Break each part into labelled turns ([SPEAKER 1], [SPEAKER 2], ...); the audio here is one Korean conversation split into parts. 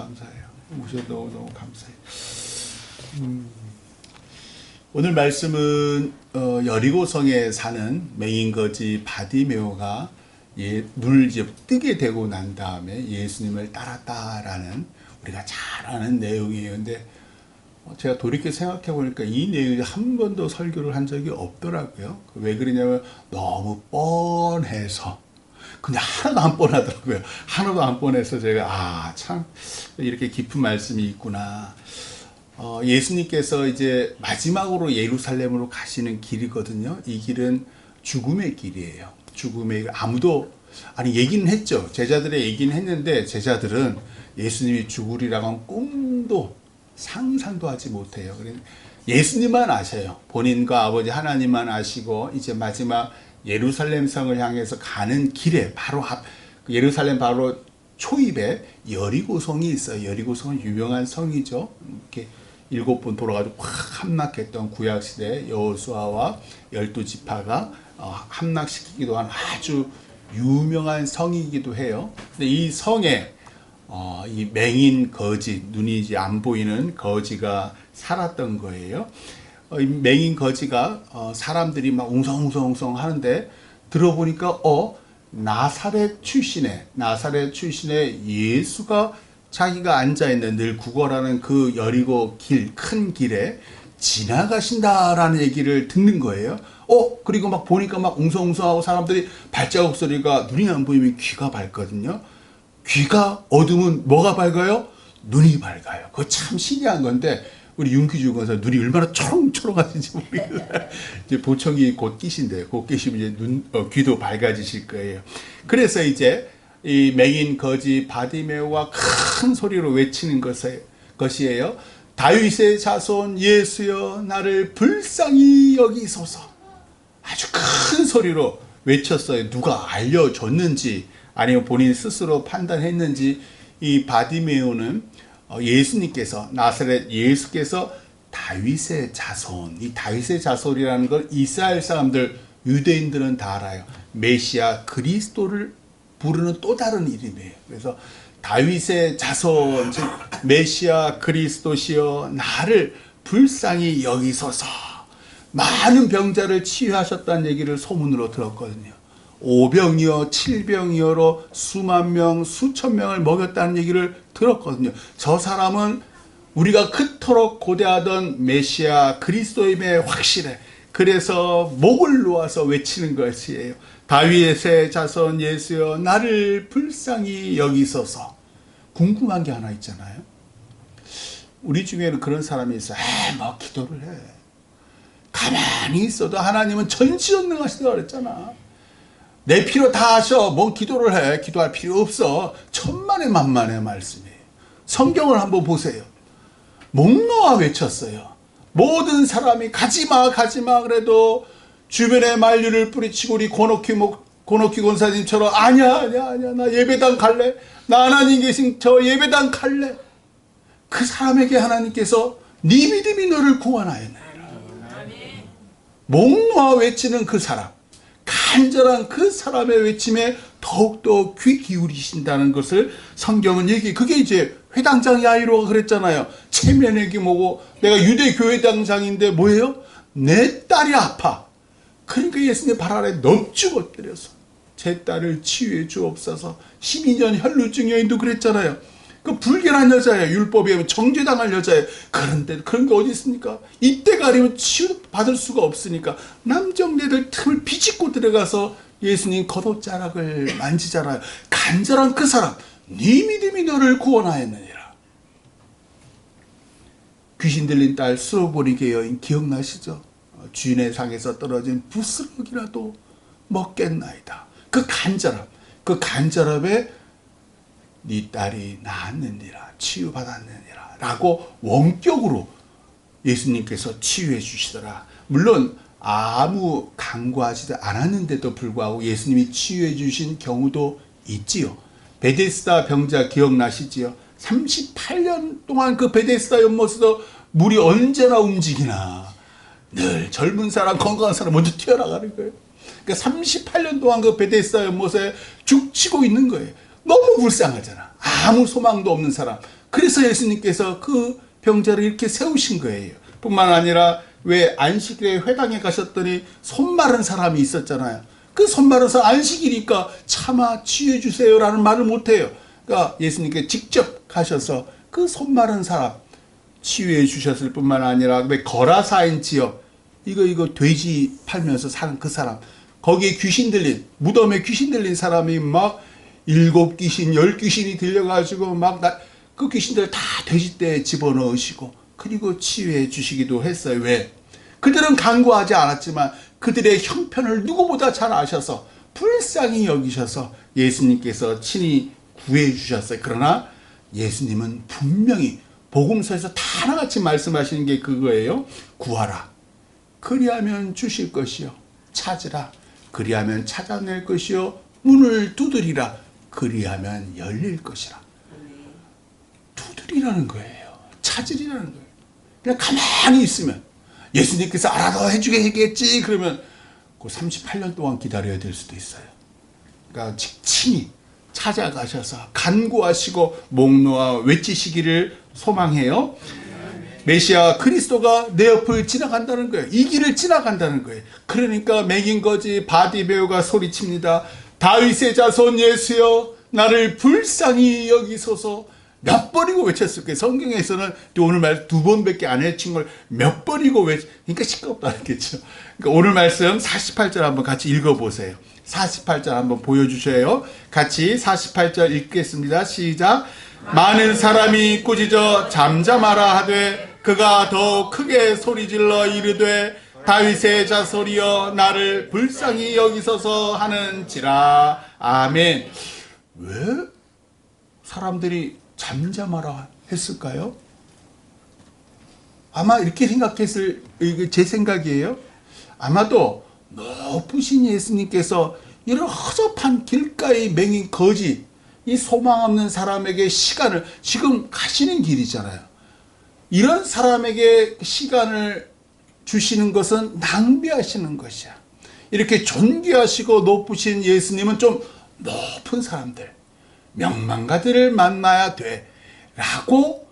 [SPEAKER 1] 감사해요. 오셔서 너무 감사해요. 오늘 말씀은 여리고성에 사는 맹인거지 바디메오가 눈을 이제 뜨게 되고 난 다음에 예수님을 따랐다라는 우리가 잘 아는 내용이에요. 근데 제가 돌이켜 생각해 보니까 이 내용이 한 번도 설교를 한 적이 없더라고요. 왜 그러냐면 너무 뻔해서. 근데 하나도 안 뻔하더라고요. 하나도 안 뻔해서 제가 참 이렇게 깊은 말씀이 있구나. 예수님께서 이제 마지막으로 예루살렘으로 가시는 길이거든요. 이 길은 죽음의 길이에요. 죽음의 아무도 얘기는 했죠. 제자들의 얘기는 했는데 제자들은 예수님이 죽으리라고 한 꿈도 상상도 하지 못해요. 예수님만 아셔요. 본인과 아버지 하나님만 아시고 이제 마지막 예루살렘 성을 향해서 가는 길에 바로 예루살렘 바로 초입에 여리고성이 있어요. 여리고성은 유명한 성이죠. 이렇게 7번 돌아가지고 확 함락했던 구약시대 여호수아와 12지파가 함락시키기도 한 아주 유명한 성이기도 해요. 근데 이 성에 이 맹인 거지, 눈이 이제 안 보이는 거지가 살았던 거예요. 이 맹인 거지가 사람들이 막 웅성웅성 하는데 들어보니까 나사렛 출신의 예수가 자기가 앉아있는 늘 구걸하는 그 여리고 큰 길에 지나가신다라는 얘기를 듣는 거예요. 그리고 막 보니까 막 웅성웅성하고 사람들이 발자국 소리가 눈이 안 보이면 귀가 밝거든요. 귀가 어두우면 뭐가 밝아요? 눈이 밝아요. 그거 참 신기한 건데 우리 윤기주 권사 눈이 얼마나 초롱초롱하신지 모르겠어요. 이제 보청이 곧 끼신대요. 곧 끼시면 이제 귀도 밝아지실 거예요. 그래서 이제 이 맹인 거지 바디메오가 큰 소리로 외치는 것이에요. 다윗의 자손 예수여 나를 불쌍히 여기소서. 아주 큰 소리로 외쳤어요. 누가 알려줬는지 아니면 본인 스스로 판단했는지 이 바디메오는 예수님께서 나사렛 예수께서 다윗의 자손, 이 다윗의 자손이라는 걸 이스라엘 사람들 유대인들은 다 알아요. 메시아 그리스도를 부르는 또 다른 이름이에요. 그래서 다윗의 자손, 즉 메시아 그리스도시여 나를 불쌍히 여기소서. 많은 병자를 치유하셨다는 얘기를 소문으로 들었거든요. 5병이요 7병이요로 수만 명 수천 명을 먹였다는 얘기를 들었거든요. 저 사람은 우리가 그토록 고대하던 메시아 그리스도임에 확실해. 그래서 목을 놓아서 외치는 것이에요. 다윗의 자손 예수여 나를 불쌍히 여기소서. 궁금한 게 하나 있잖아요. 우리 중에는 그런 사람이 있어요. 뭐 기도를 해. 가만히 있어도 하나님은 전지전능하시다고 그랬잖아. 내 필요 다 하셔. 뭔 기도를 해. 기도할 필요 없어. 천만의 만만의 말씀이에요. 성경을 한번 보세요. 목 놓아 외쳤어요. 모든 사람이 가지마 그래도 주변에 만류를 뿌리치고 우리 고노키 권사님처럼 아니야 나 예배당 갈래. 나 하나님 계신 저 예배당 갈래. 그 사람에게 하나님께서 네 믿음이 너를 구원하였느니라. 목 놓아 외치는 그 사람, 간절한 그 사람의 외침에 더욱더 귀 기울이신다는 것을 성경은 그게 이제 회당장 야이로가 그랬잖아요. 체면에게 뭐고 내가 유대 교회당장인데 뭐예요? 내 딸이 아파. 그러니까 예수님 발 아래 넙죽 엎드려서 제 딸을 치유해 주옵소서. 12년 혈루증 여인도 그랬잖아요. 그 불결한 여자예요. 율법에 의하면 정죄당할 여자예요. 그런데 그런 게 어디 있습니까? 이때가 아니면 치유받을 수가 없으니까 남정네들 틈을 비집고 들어가서 예수님 겉옷자락을 만지잖아요. 간절한 그 사람, 네 믿음이 너를 구원하였느니라. 귀신 들린 딸 수로보니게 여인 기억나시죠? 주인의 상에서 떨어진 부스러기라도 먹겠나이다. 그 간절함에 네 딸이 나았느니라, 치유받았느니라 라고 원격으로 예수님께서 치유해 주시더라. 물론 아무 강구하지도 않았는데도 불구하고 예수님이 치유해 주신 경우도 있지요. 베데스다 병자 기억나시지요? 38년 동안 그 베데스다 연못에서 물이 언제나 움직이나 늘 젊은 사람 건강한 사람 먼저 튀어나가는 거예요. 그러니까 38년 동안 그 베데스다 연못에 죽치고 있는 거예요. 너무 불쌍하잖아. 아무 소망도 없는 사람. 그래서 예수님께서 그 병자를 이렇게 세우신 거예요. 뿐만 아니라 왜 안식일에 회당에 가셨더니 손 마른 사람이 있었잖아요. 그 손 마른 사람 안식일이니까 차마 치유해 주세요라는 말을 못해요. 그러니까 예수님께 직접 가셔서 그 손 마른 사람 치유해 주셨을 뿐만 아니라 왜 거라사인 지역 이거 돼지 팔면서 사는 그 사람, 거기에 귀신 들린, 무덤에 귀신 들린 사람이 막 7귀신 10귀신이 들려가지고 막 그 귀신들 다 돼지떼에 집어넣으시고 그리고 치유해 주시기도 했어요. 왜? 그들은 간구하지 않았지만 그들의 형편을 누구보다 잘 아셔서 불쌍히 여기셔서 예수님께서 친히 구해 주셨어요. 그러나 예수님은 분명히 복음서에서 다 하나같이 말씀하시는 게 그거예요. 구하라. 그리하면 주실 것이요. 찾으라. 그리하면 찾아낼 것이요. 문을 두드리라. 그리하면 열릴 것이라. 두드리라는 거예요. 찾으리라는 거예요. 그냥 가만히 있으면 예수님께서 알아서 해주겠지 그러면 그 38년 동안 기다려야 될 수도 있어요. 그러니까 친히 찾아가셔서 간구하시고 목 놓아 외치시기를 소망해요. 메시아 그리스도가 내 옆을 지나간다는 거예요. 이 길을 지나간다는 거예요. 그러니까 맥인 거지 바디메오가 소리칩니다. 다윗의 자손 예수여 나를 불쌍히 여기소서. 몇 번이고 외쳤을 거예요. 성경에서는 오늘 말 2번밖에 안 외친 걸 몇 번이고 그러니까 시끄럽다는 거죠. 그러니까 오늘 말씀 48절 한번 같이 읽어보세요. 48절 한번 보여주셔요. 같이 48절 읽겠습니다. 시작. 많은 사람이 꾸짖어 잠잠하라 하되 그가 더 크게 소리질러 이르되 다윗의 자손이여 나를 불쌍히 여기소서 하는지라. 아멘. 왜 사람들이 잠잠하라 했을까요? 아마 이렇게 생각했을, 이게 제 생각이에요. 아마도 높으신 예수님께서 이런 허접한 길가에 맹인 거지, 이 소망 없는 사람에게 시간을, 지금 가시는 길이잖아요. 이런 사람에게 시간을 주시는 것은 낭비하시는 것이야. 이렇게 존귀하시고 높으신 예수님은 좀 높은 사람들, 명망가들을 만나야 돼 라고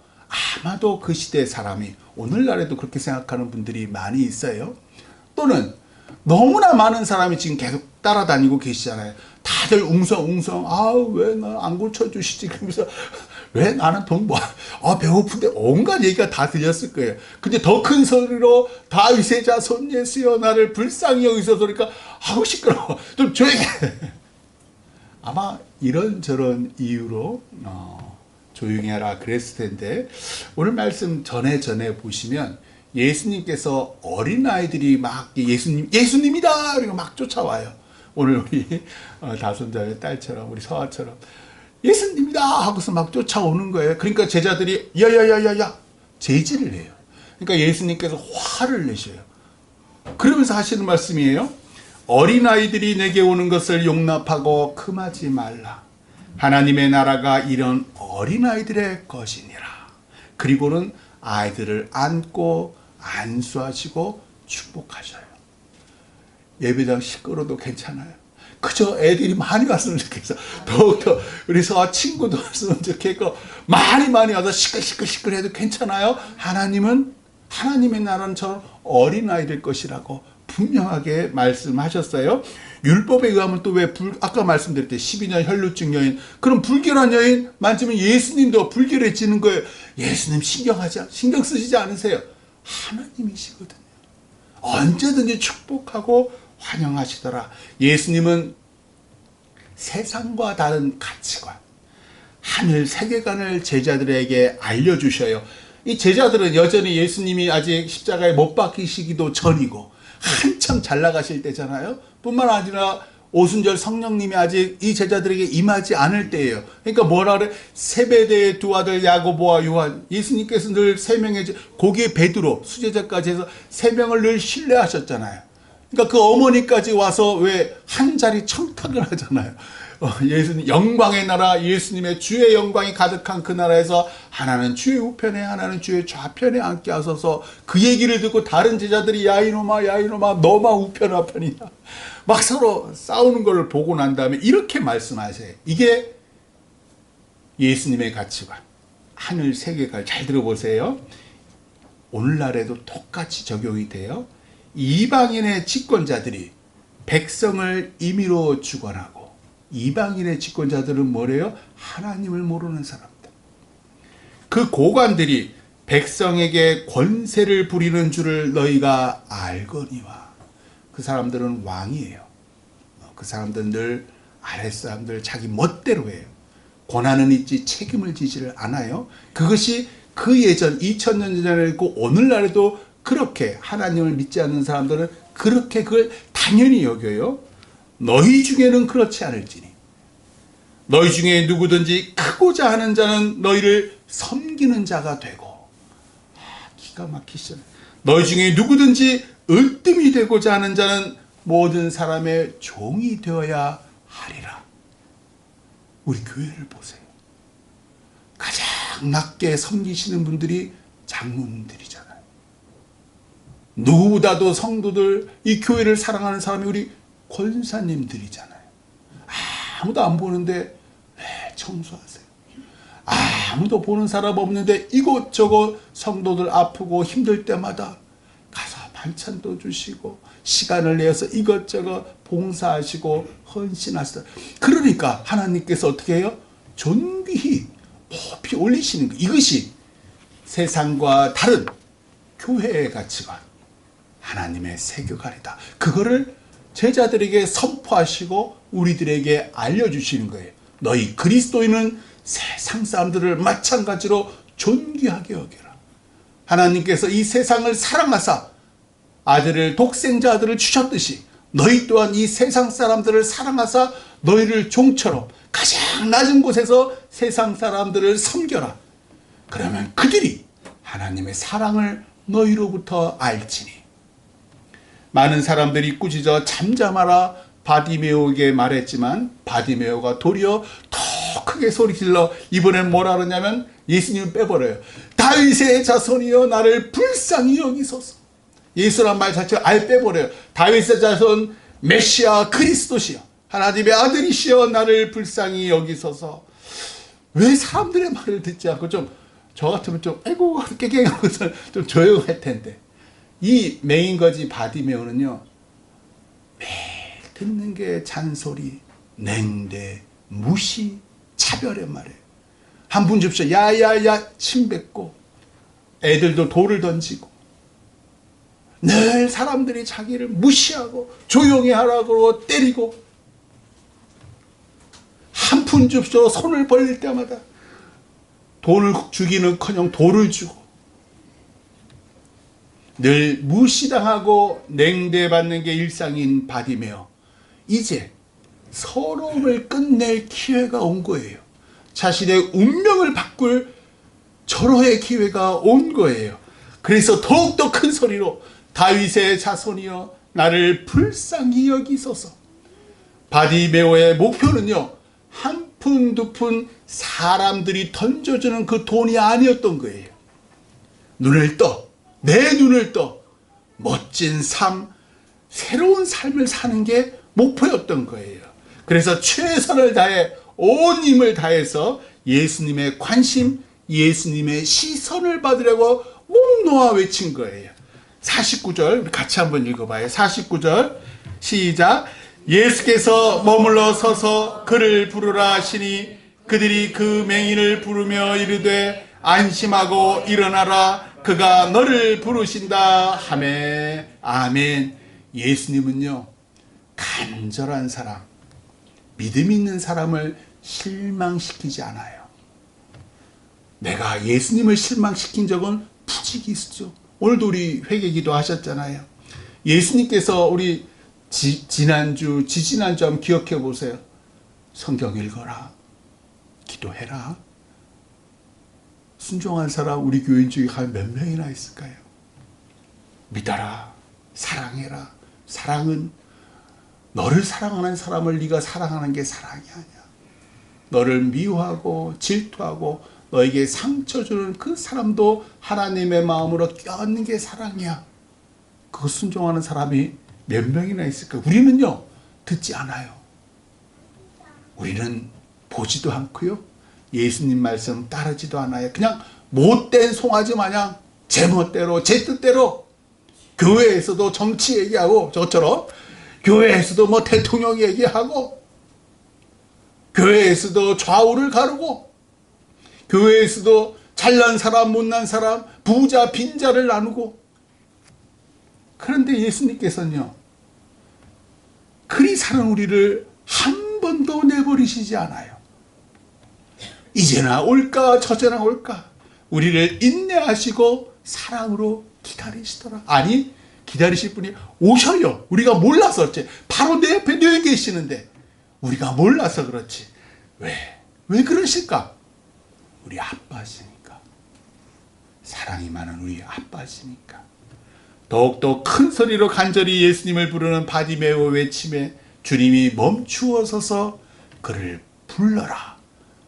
[SPEAKER 1] 아마도 그 시대의 사람이, 오늘날에도 그렇게 생각하는 분들이 많이 있어요. 또는 너무나 많은 사람이 지금 계속 따라다니고 계시잖아요. 다들 웅성웅성, 왜 나 안 고쳐주시지? 그러면서 왜 나는 돈 뭐, 배고픈데, 온갖 얘기가 다 들렸을 거예요. 근데 더 큰 소리로 다윗의 자손 예수여 나를 불쌍히 여기소서 그러니까 시끄러워. 좀 조용히 해. 아마 이런저런 이유로 조용히 하라 그랬을 텐데, 오늘 말씀 전에 보시면 예수님께서 어린아이들이 막 예수님이다! 그리고 막 쫓아와요. 오늘 우리 다손자의 딸처럼, 우리 서아처럼 예수님이다! 하고서 막 쫓아오는 거예요. 그러니까 제자들이 야야야야야 제지를 해요. 그러니까 예수님께서 화를 내셔요. 그러면서 하시는 말씀이에요. 어린아이들이 내게 오는 것을 용납하고 금하지 말라. 하나님의 나라가 이런 어린아이들의 것이니라. 그리고는 아이들을 안고 안수하시고 축복하셔요. 예배당 시끄러도 괜찮아요. 그저 애들이 많이 왔으면 좋겠어. 더욱더 우리 서아 친구도 왔으면 좋겠고 많이 와서 시끌시끌 해도 괜찮아요. 하나님은, 하나님의 나라는 저 어린아이들 것이라고 분명하게 말씀하셨어요. 율법에 의하면 또 왜 아까 말씀드렸듯이 12년 혈루증 여인, 그럼 불결한 여인 만지면 예수님도 불결해지는 거예요. 예수님 신경 쓰시지 않으세요. 하나님이시거든요. 언제든지 축복하고 환영하시더라. 예수님은 세상과 다른 가치관, 하늘 세계관을 제자들에게 알려주셔요. 이 제자들은 여전히 예수님이 아직 십자가에 못 박히시기도 전이고 한참 잘 나가실 때잖아요. 뿐만 아니라 오순절 성령님이 아직 이 제자들에게 임하지 않을 때예요. 그러니까 뭐라 그래? 세베대의 두 아들 야고보와 요한, 예수님께서 늘 세 명의, 거기에 베드로 수제자까지 해서 세 명을 늘 신뢰하셨잖아요. 그러니까 그 어머니까지 와서 왜 한 자리 청탁을 하잖아요. 예수님 영광의 나라, 예수님의 주의 영광이 가득한 그 나라에서 하나는 주의 우편에 하나는 주의 좌편에 앉게 하소서. 그 얘기를 듣고 다른 제자들이 야 이놈아 너만 우편 좌편이냐 막 서로 싸우는 걸 보고 난 다음에 이렇게 말씀하세요. 이게 예수님의 가치관, 하늘 세계가 잘 들어보세요. 오늘날에도 똑같이 적용이 돼요. 이방인의 집권자들이 백성을 임의로 주관하고, 이방인의 집권자들은 뭐래요? 하나님을 모르는 사람들. 그 고관들이 백성에게 권세를 부리는 줄을 너희가 알거니와. 그 사람들은 왕이에요. 그 사람들은 늘 아랫사람들 자기 멋대로 해요. 권한은 있지 책임을 지지를 않아요. 그것이 그 예전 2000년 전에 있고 오늘날에도 그렇게 하나님을 믿지 않는 사람들은 그렇게 그걸 당연히 여겨요. 너희 중에는 그렇지 않을지니 너희 중에 누구든지 크고자 하는 자는 너희를 섬기는 자가 되고, 기가 막히시죠. 너희 중에 누구든지 으뜸이 되고자 하는 자는 모든 사람의 종이 되어야 하리라. 우리 교회를 보세요. 가장 낮게 섬기시는 분들이 장로님들이잖아요. 누구보다도 성도들, 이 교회를 사랑하는 사람이 우리 권사님들이잖아요. 아무도 안 보는데 왜 청소하세요? 아무도 보는 사람 없는데 이곳저곳 성도들 아프고 힘들 때마다 가서 반찬도 주시고 시간을 내서 이것저것 봉사하시고 헌신하시다. 그러니까 하나님께서 어떻게 해요? 존귀히 높이 올리시는 거. 이것이 세상과 다른 교회의 가치관, 하나님의 세계관이다. 그거를 제자들에게 선포하시고 우리들에게 알려주시는 거예요. 너희 그리스도인은 세상 사람들을 마찬가지로 존귀하게 여겨라. 하나님께서 이 세상을 사랑하사 아들을, 독생자 아들을 주셨듯이 너희 또한 이 세상 사람들을 사랑하사 너희를 종처럼 가장 낮은 곳에서 세상 사람들을 섬겨라. 그러면 그들이 하나님의 사랑을 너희로부터 알지니. 많은 사람들이 꾸짖어 잠잠하라 바디메오에게 말했지만 바디메오가 도리어 더 크게 소리질러 이번엔 뭐라 그러냐면 예수님을 빼버려요. 다윗의 자손이여 나를 불쌍히 여기소서. 예수란 말 자체가 아예 빼버려요. 다윗의 자손 메시아 그리스도시여 하나님의 아들이시여 나를 불쌍히 여기소서. 왜 사람들의 말을 듣지 않고 저 같으면 아이고 깨갱하고서 좀 조용할 텐데, 이 맹인거지 바디메오는요 매일 듣는 게 잔소리, 냉대, 무시, 차별의 말이에요. 한 분 줍쇼 야야야 침 뱉고 애들도 돌을 던지고 늘 사람들이 자기를 무시하고 조용히 하라고 때리고, 한 푼 줍쇼 손을 벌릴 때마다 돈을 주기는커녕 돌을 주고 늘 무시당하고 냉대받는 게 일상인 바디메오. 이제 서러움을 끝낼 기회가 온 거예요. 자신의 운명을 바꿀 절호의 기회가 온 거예요. 그래서 더욱더 큰 소리로 다윗의 자손이여 나를 불쌍히 여기소서. 바디메오의 목표는요 한 푼 두 푼 사람들이 던져주는 그 돈이 아니었던 거예요. 눈을 떠, 내 눈을 떠 멋진 삶, 새로운 삶을 사는 게 목표였던 거예요. 그래서 최선을 다해 온 힘을 다해서 예수님의 관심, 예수님의 시선을 받으려고 목 놓아 외친 거예요. 49절 같이 한번 읽어봐요. 49절 시작. 예수께서 머물러 서서 그를 부르라 하시니 그들이 그 맹인을 부르며 이르되 안심하고 일어나라 그가 너를 부르신다 하매. 아멘. 예수님은요 간절한 사람, 믿음 있는 사람을 실망시키지 않아요. 내가 예수님을 실망시킨 적은 부지기수죠. 오늘도 우리 회개기도 하셨잖아요. 예수님께서 우리 지난주, 지지난주 한번 기억해 보세요. 성경 읽어라, 기도해라. 순종한 사람 우리 교인 중에 몇 명이나 있을까요? 믿어라, 사랑해라. 사랑은 너를 사랑하는 사람을 네가 사랑하는 게 사랑이 아니야. 너를 미워하고 질투하고 너에게 상처 주는 그 사람도 하나님의 마음으로 껴안는 게 사랑이야. 그거 순종하는 사람이 몇 명이나 있을까? 우리는요 듣지 않아요. 우리는 보지도 않고요 예수님 말씀 따르지도 않아요. 그냥 못된 송아지 마냥 제멋대로 제 뜻대로 교회에서도 정치 얘기하고, 저처럼 교회에서도 뭐 대통령 얘기하고, 교회에서도 좌우를 가르고, 교회에서도 잘난 사람 못난 사람 부자 빈자를 나누고. 그런데 예수님께서는요, 그리 사는 우리를 한 번도 내버리시지 않아요. 이제나 올까 저제나 올까 우리를 인내하시고 사랑으로 기다리시더라. 아니, 기다리실 분이 오셔요. 우리가 몰라서 그렇지. 바로 내 옆에 늘 계시는데 우리가 몰라서 그렇지. 왜 그러실까? 우리 아빠시니까. 사랑이 많은 우리 아빠시니까. 더욱더 큰 소리로 간절히 예수님을 부르는 바디메오 외침에 주님이 멈추어서서 그를 불러라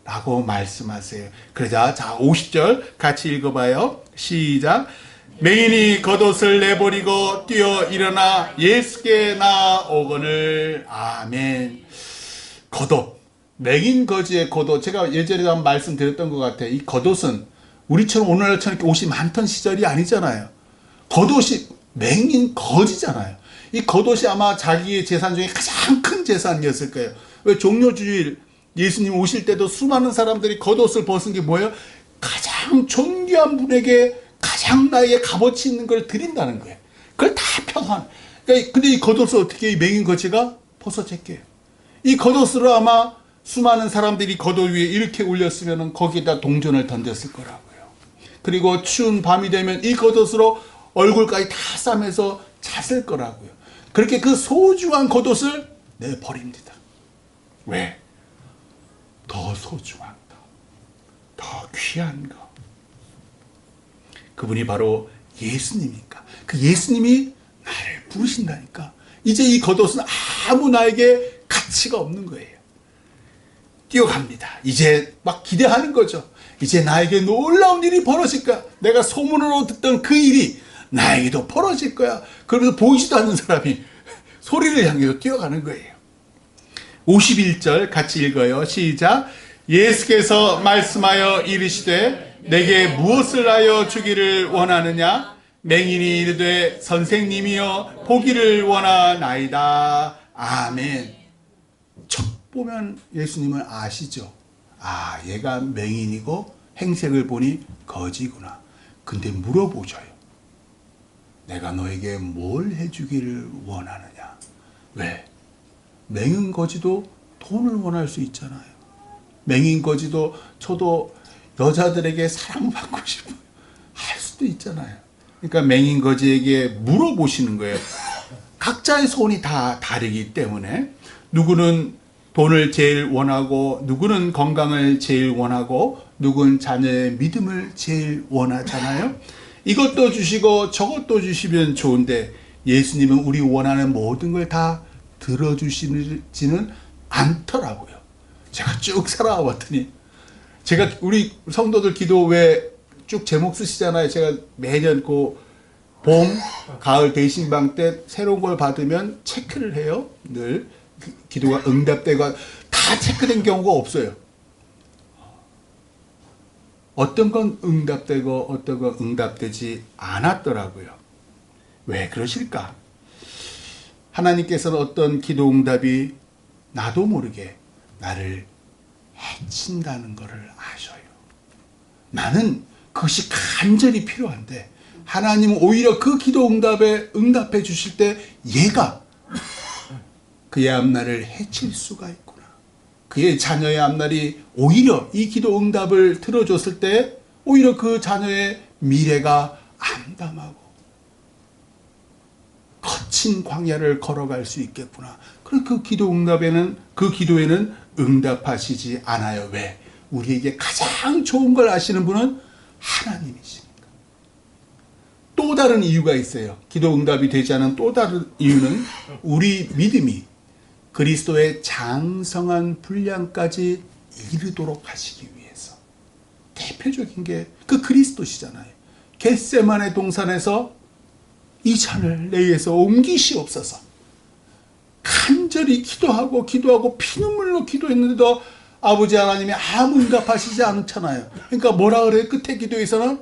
[SPEAKER 1] 라고 말씀하세요. 그러자 자 50절 같이 읽어봐요. 시작. 맹인이 겉옷을 내버리고 뛰어 일어나 예수께 나오거늘. 아멘. 겉옷, 맹인 거지의 겉옷, 제가 예전에 한번 말씀드렸던 것 같아요. 이 겉옷은 우리처럼 오늘날처럼 옷이 많던 시절이 아니잖아요. 겉옷이 맹인 거지잖아요. 이 겉옷이 아마 자기의 재산 중에 가장 큰 재산이었을 거예요. 왜 종려주일 예수님 오실 때도 수많은 사람들이 겉옷을 벗은 게 뭐예요? 가장 존귀한 분에게 가장 나에게 값어치 있는 걸 드린다는 거예요. 그걸 다 펴서. 그러니까 근데 이 겉옷을 어떻게 이 맹인 거지가 벗어졌게요. 이 겉옷으로 아마 수많은 사람들이 겉옷 위에 이렇게 올렸으면 거기에다 동전을 던졌을 거라고요. 그리고 추운 밤이 되면 이 겉옷으로 얼굴까지 다 싸매서 잤을 거라고요. 그렇게 그 소중한 겉옷을 내버립니다. 왜? 더 소중한 거, 더 귀한 거. 그분이 바로 예수님이니까. 그 예수님이 나를 부르신다니까. 이제 이 겉옷은 아무 나에게 가치가 없는 거예요. 뛰어갑니다. 이제 막 기대하는 거죠. 이제 나에게 놀라운 일이 벌어질 거야. 내가 소문으로 듣던 그 일이 나에게도 벌어질 거야. 그러면서 보이지도 않는 사람이 소리를 향해서 뛰어가는 거예요. 51절 같이 읽어요. 시작. 예수께서 말씀하여 이르시되 내게 무엇을 하여 주기를 원하느냐? 맹인이 이르되 선생님이여 보기를 원하나이다. 아멘. 첫 보면 예수님은 아시죠? 아, 얘가 맹인이고 행색을 보니 거지구나. 근데 물어보셔요. 내가 너에게 뭘 해주기를 원하느냐? 왜? 맹인 거지도 돈을 원할 수 있잖아요. 맹인 거지도 저도 여자들에게 사랑받고 싶어요. 할 수도 있잖아요. 그러니까 맹인 거지에게 물어보시는 거예요. 각자의 소원이 다 다르기 때문에 누구는 돈을 제일 원하고 누구는 건강을 제일 원하고 누구는 자녀의 믿음을 제일 원하잖아요. 이것도 주시고 저것도 주시면 좋은데 예수님은 우리 원하는 모든 걸 다 들어주시지는 않더라고요. 제가 쭉 살아와 봤더니 제가 우리 성도들 기도 왜 쭉 제목 쓰시잖아요. 제가 매년 그 봄, 가을 대신방 때 새로운 걸 받으면 체크를 해요. 늘 기도가 응답되고 다 체크된 경우가 없어요. 어떤 건 응답되고 어떤 건 응답되지 않았더라고요. 왜 그러실까? 하나님께서는 어떤 기도 응답이 나도 모르게 나를 해친다는 것을 아셔요. 나는 그것이 간절히 필요한데 하나님은 오히려 그 기도 응답에 응답해 주실 때 얘가 그의 앞날을 해칠 수가 있구나. 그의 자녀의 앞날이 오히려 이 기도 응답을 들어줬을 때 오히려 그 자녀의 미래가 암담하고 거친 광야를 걸어갈 수 있겠구나. 그럼 그 기도 응답에는 그 기도에는 응답하시지 않아요. 왜? 우리에게 가장 좋은 걸 아시는 분은 하나님이시니까. 또 다른 이유가 있어요. 기도 응답이 되지 않은 또 다른 이유는 우리 믿음이 그리스도의 장성한 분량까지 이르도록 하시기 위해서. 대표적인 게 그 그리스도시잖아요. 겟세마네 동산에서 이 잔을 내게서 옮기시옵소서. 간절히 기도하고 피눈물로 기도했는데도 아버지 하나님이 아무 응답하시지 않잖아요. 그러니까 뭐라 그래요? 끝에 기도에서는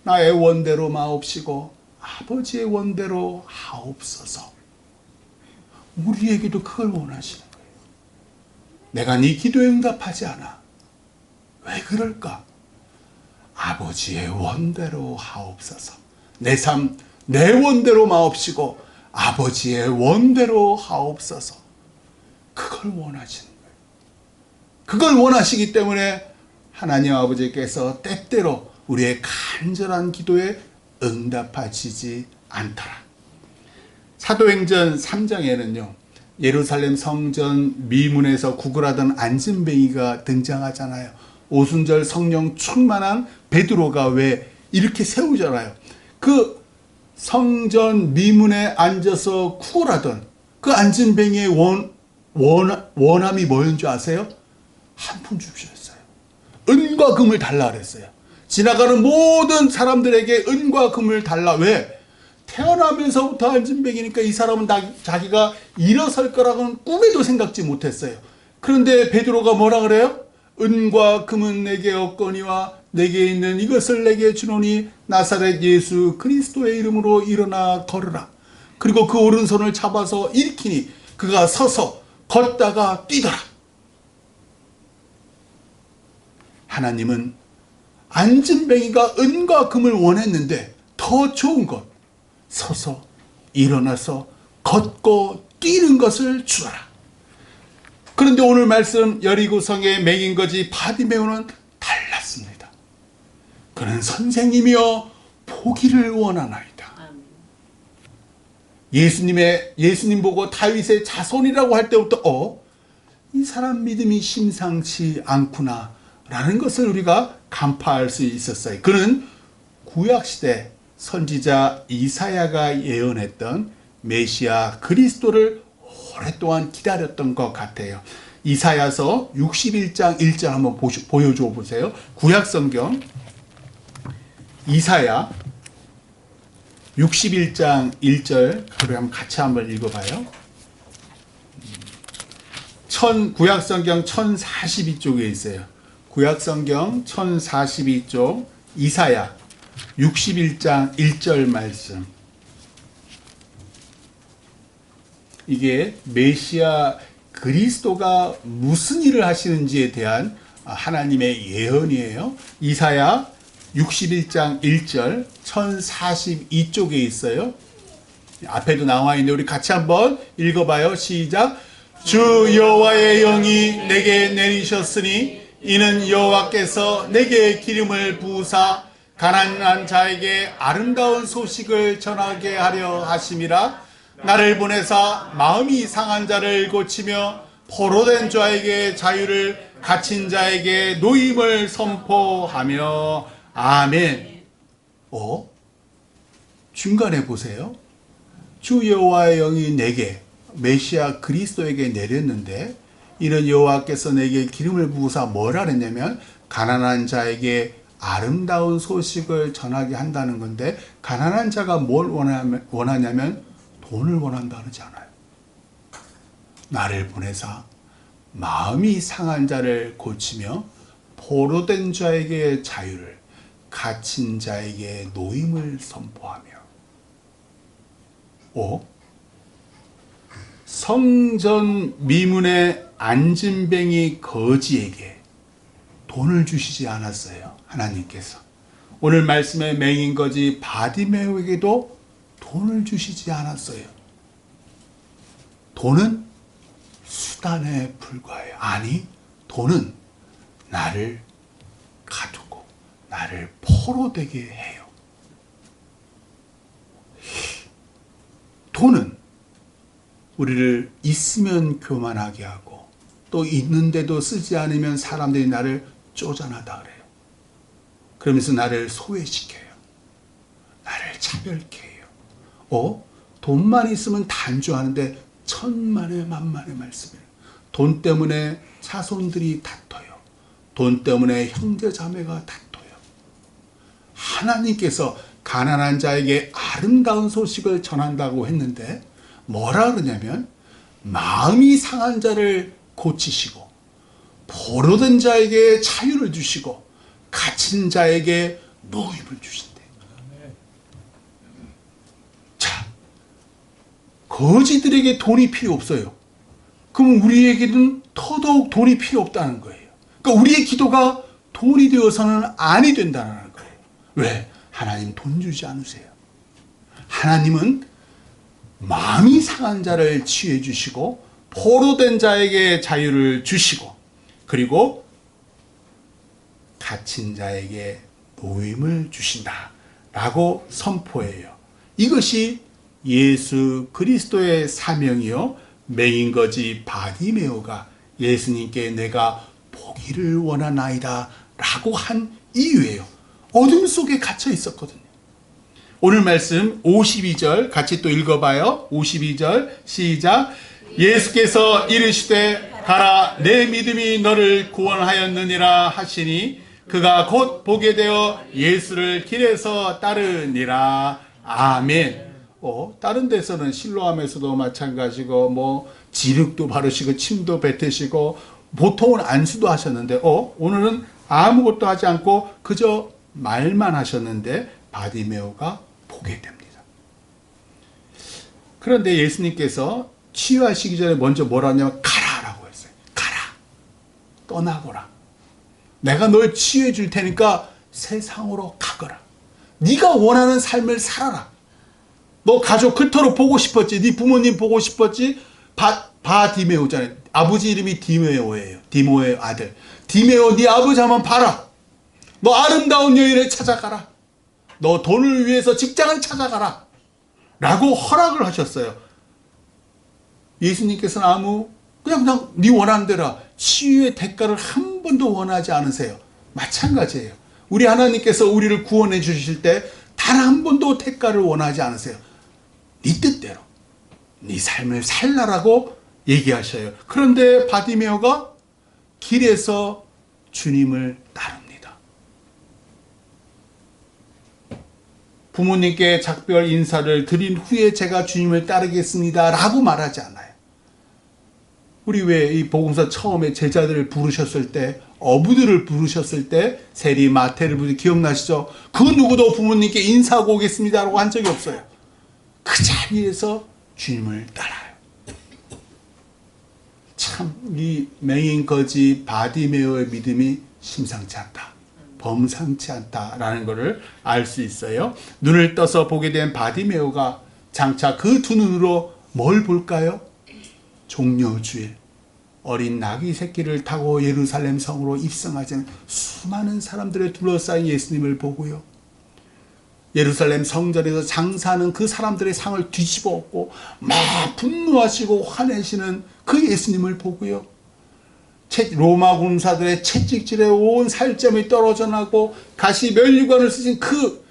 [SPEAKER 1] 나의 원대로 마옵시고 아버지의 원대로 하옵소서. 우리에게도 그걸 원하시는 거예요. 내가 네 기도에 응답하지 않아. 왜 그럴까? 아버지의 원대로 하옵소서. 내 삶, 내 원대로 마옵시고 아버지의 원대로 하옵소서. 그걸 원하시는 거예요. 그걸 원하시기 때문에 하나님 아버지께서 때때로 우리의 간절한 기도에 응답하시지 않더라. 사도행전 3장에는요. 예루살렘 성전 미문에서 구걸하던 안진뱅이가 등장하잖아요. 오순절 성령 충만한 베드로가 왜 이렇게 세우잖아요. 그 성전 미문에 앉아서 구걸하던 그 안진뱅이의 원함이 뭐였는 줄 아세요? 한 푼 줍셨어요. 은과 금을 달라 그랬어요. 지나가는 모든 사람들에게 은과 금을 달라. 왜? 태어나면서부터 안진뱅이니까 이 사람은 자기가 일어설 거라고는 꿈에도 생각지 못했어요. 그런데 베드로가 뭐라 그래요? 은과 금은 내게 없거니와 내게 있는 이것을 내게 주노니 나사렛 예수 그리스도의 이름으로 일어나 걸으라. 그리고 그 오른손을 잡아서 일으키니 그가 서서 걷다가 뛰더라. 하나님은 안진뱅이가 은과 금을 원했는데 더 좋은 것, 서서 일어나서 걷고 뛰는 것을 주어라. 그런데 오늘 말씀 여리고성의 맹인거지 바디메오는 달랐습니다. 그는 선생님이여 보기를 원하나이다. 예수님 보고 다윗의 자손이라고 할 때부터 이 사람 믿음이 심상치 않구나 라는 것을 우리가 간파할 수 있었어요. 그는 구약시대 선지자 이사야가 예언했던 메시아 그리스도를 오랫동안 기다렸던 것 같아요. 이사야서 61장 1절 한번 보여줘 보세요. 구약성경 이사야 61장 1절 우리 같이 한번 읽어봐요. 구약성경 1042쪽에 있어요. 구약성경 1042쪽 이사야 61장 1절 말씀. 이게 메시아 그리스도가 무슨 일을 하시는지에 대한 하나님의 예언이에요. 이사야 61장 1절 1042쪽에 있어요. 앞에도 나와 있는데 우리 같이 한번 읽어봐요. 시작. 주 여호와의 영이 내게 내리셨으니 이는 여호와께서 내게 기름을 부으사 가난한 자에게 아름다운 소식을 전하게 하려 하심이라. 나를 보내사 마음이 상한 자를 고치며 포로된 자에게 자유를, 갇힌 자에게 노임을 선포하며. 아멘. 중간에 보세요. 주 여호와의 영이 내게, 메시아 그리스도에게 내렸는데 이는 여호와께서 내게 기름을 부으사 뭐라 그랬냐면 가난한 자에게 아름다운 소식을 전하게 한다는 건데, 가난한 자가 뭘 원하냐면 돈을 원한다 그러지 않아요. 나를 보내사 마음이 상한 자를 고치며 포로된 자에게 자유를, 갇힌 자에게 노임을 선포하며. 성전 미문의 안진뱅이 거지에게 돈을 주시지 않았어요. 하나님께서. 오늘 말씀의 맹인거지 바디메오에게도 돈을 주시지 않았어요. 돈은 수단에 불과해요. 아니, 돈은 나를 가두고 나를 포로되게 해요. 돈은 우리를 있으면 교만하게 하고 또 있는데도 쓰지 않으면 사람들이 나를 쪼잔하다 그래요. 그러면서 나를 소외시켜요. 나를 차별케 해요. 돈만 있으면 단주하는데 천만의 만만의 말씀이에요. 돈 때문에 자손들이 다퉈요. 돈 때문에 형제 자매가 다퉈요. 하나님께서 가난한 자에게 아름다운 소식을 전한다고 했는데 뭐라 그러냐면 마음이 상한 자를 고치시고 포로된 자에게 자유를 주시고 갇힌 자에게 노임을 주신대. 자, 거지들에게 돈이 필요 없어요. 그럼 우리에게는 더더욱 돈이 필요 없다는 거예요. 그러니까 우리의 기도가 돈이 되어서는 아니 된다는 거예요. 왜? 하나님 돈 주지 않으세요. 하나님은 마음이 상한 자를 치유해 주시고 포로된 자에게 자유를 주시고 그리고 갇힌 자에게 노임을 주신다 라고 선포해요. 이것이 예수 그리스도의 사명이요 맹인거지 바디메오가 예수님께 내가 보기를 원하나이다 라고 한 이유예요. 어둠 속에 갇혀 있었거든요. 오늘 말씀 52절 같이 또 읽어봐요. 52절 시작. 예수께서 이르시되 가라 내 믿음이 너를 구원하였느니라 하시니 그가 곧 보게 되어 예수를 길에서 따르니라. 아멘. 다른 데서는 실로암에서도 마찬가지고 뭐 지륵도 바르시고 침도 뱉으시고 보통은 안수도 하셨는데 오늘은 아무것도 하지 않고 그저 말만 하셨는데 바디메오가 보게 됩니다. 그런데 예수님께서 치유하시기 전에 먼저 뭐라 하냐면 가라라고 했어요. 가라. 떠나거라. 내가 널 치유해 줄 테니까 세상으로 가거라. 네가 원하는 삶을 살아라. 너 가족 그토록 보고 싶었지. 네 부모님 보고 싶었지. 바디메오잖아요. 아버지 이름이 디메오예요. 디모의 아들. 디메오 네 아버지 한번 봐라. 너 아름다운 여인을 찾아가라. 너 돈을 위해서 직장을 찾아가라. 라고 허락을 하셨어요. 예수님께서는 그냥 네 원하는 대로 치유의 대가를 한 번도 원하지 않으세요. 마찬가지예요. 우리 하나님께서 우리를 구원해 주실 때 단 한 번도 대가를 원하지 않으세요. 네 뜻대로 네 삶을 살라라고 얘기하셔요. 그런데 바디메오가 길에서 주님을 따릅니다. 부모님께 작별 인사를 드린 후에 제가 주님을 따르겠습니다 라고 말하지 않아요. 우리 왜 이 복음서 처음에 제자들을 부르셨을 때 어부들을 부르셨을 때 세리 마태를 부르 기억나시죠? 그 누구도 부모님께 인사하고 오겠습니다 라고 한 적이 없어요. 그 자리에서 주님을 따라요. 참 이 맹인거지 바디메오의 믿음이 심상치 않다. 범상치 않다라는 것을 알 수 있어요. 눈을 떠서 보게 된 바디메오가 장차 그 두 눈으로 뭘 볼까요? 종려주일 어린 나귀 새끼를 타고 예루살렘 성으로 입성하자는 수많은 사람들의 둘러싸인 예수님을 보고요. 예루살렘 성전에서 장사하는 그 사람들의 상을 뒤집어 엎고 막 분노하시고 화내시는 그 예수님을 보고요. 로마 군사들의 채찍질에 온 살점이 떨어져 나고 가시 면류관을 쓰신 그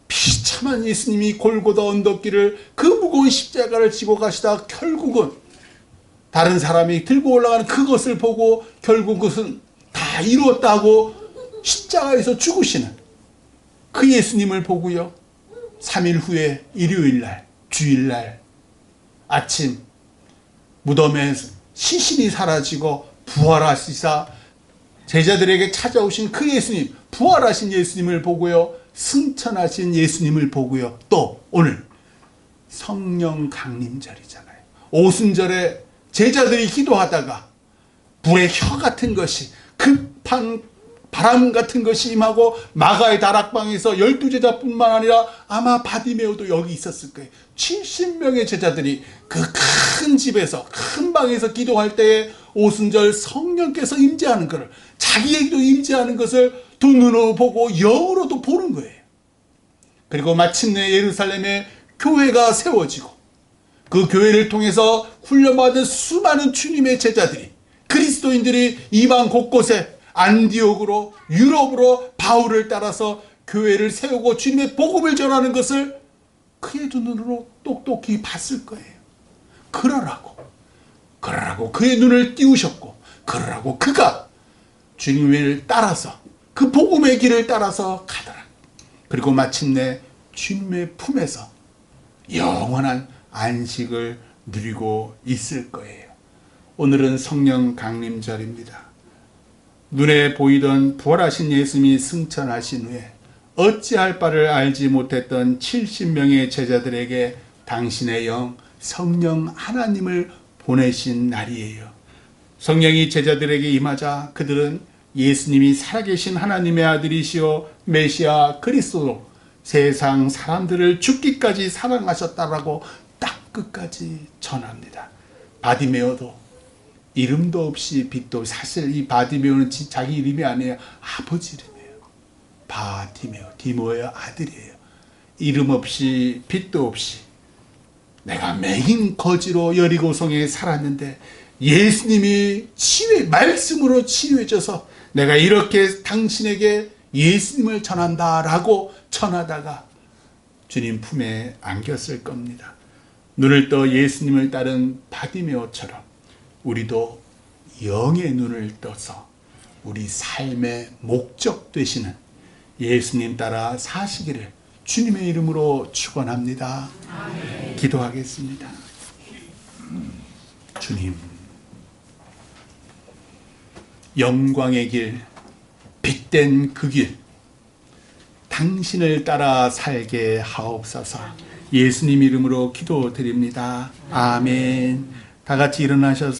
[SPEAKER 1] 비참한 예수님이 골고다 언덕길을 그 무거운 십자가를 지고 가시다 결국은 다른 사람이 들고 올라가는 그것을 보고 결국 그것은 다 이루었다고 십자가에서 죽으시는 그 예수님을 보고요. 3일 후에 일요일날 주일날 아침 무덤에 시신이 사라지고 부활하시사 제자들에게 찾아오신 그 예수님, 부활하신 예수님을 보고요. 승천하신 예수님을 보고요. 또 오늘 성령 강림절이잖아요. 오순절에 제자들이 기도하다가 불의 혀 같은 것이 급한 바람 같은 것이 임하고 마가의 다락방에서 12제자뿐만 아니라 아마 바디메오도 여기 있었을 거예요. 70명의 제자들이 그 큰 집에서 큰 방에서 기도할 때에 오순절 성령께서 임재하는 것을 자기에게도 임재하는 것을 두 눈으로 보고 영으로도 보는 거예요. 그리고 마침내 예루살렘에 교회가 세워지고 그 교회를 통해서 훈련받은 수많은 주님의 제자들이 그리스도인들이 이방 곳곳에 안디옥으로 유럽으로 바울을 따라서 교회를 세우고 주님의 복음을 전하는 것을 그의 두 눈으로 똑똑히 봤을 거예요. 그러라고 그의 눈을 띄우셨고 그러라고 그가 주님을 따라서 그 복음의 길을 따라서 가더라. 그리고 마침내 주님의 품에서 영원한 안식을 누리고 있을 거예요. 오늘은 성령 강림절입니다. 눈에 보이던 부활하신 예수님이 승천하신 후에 어찌할 바를 알지 못했던 70명의 제자들에게 당신의 영 성령 하나님을 보내신 날이에요. 성령이 제자들에게 임하자 그들은 예수님이 살아계신 하나님의 아들이시오 메시아 그리스도로 세상 사람들을 죽기까지 사랑하셨다라고 딱 끝까지 전합니다. 바디메오도 이름도 없이 빛도, 사실 이 바디메오는 자기 이름이 아니에요. 아버지 이름이에요. 바디메오, 디모의 아들이에요. 이름 없이 빛도 없이 내가 맹인 거지로 여리고성에 살았는데 예수님이 말씀으로 치유해줘서 내가 이렇게 당신에게 예수님을 전한다라고 전하다가 주님 품에 안겼을 겁니다. 눈을 떠 예수님을 따른 바디메오처럼 우리도 영의 눈을 떠서 우리 삶의 목적 되시는 예수님 따라 사시기를 주님의 이름으로 축원합니다. 아멘. 기도하겠습니다. 주님, 영광의 길, 빛된 그 길, 당신을 따라 살게 하옵소서. 예수님 이름으로 기도드립니다. 아멘. 다 같이 일어나셔서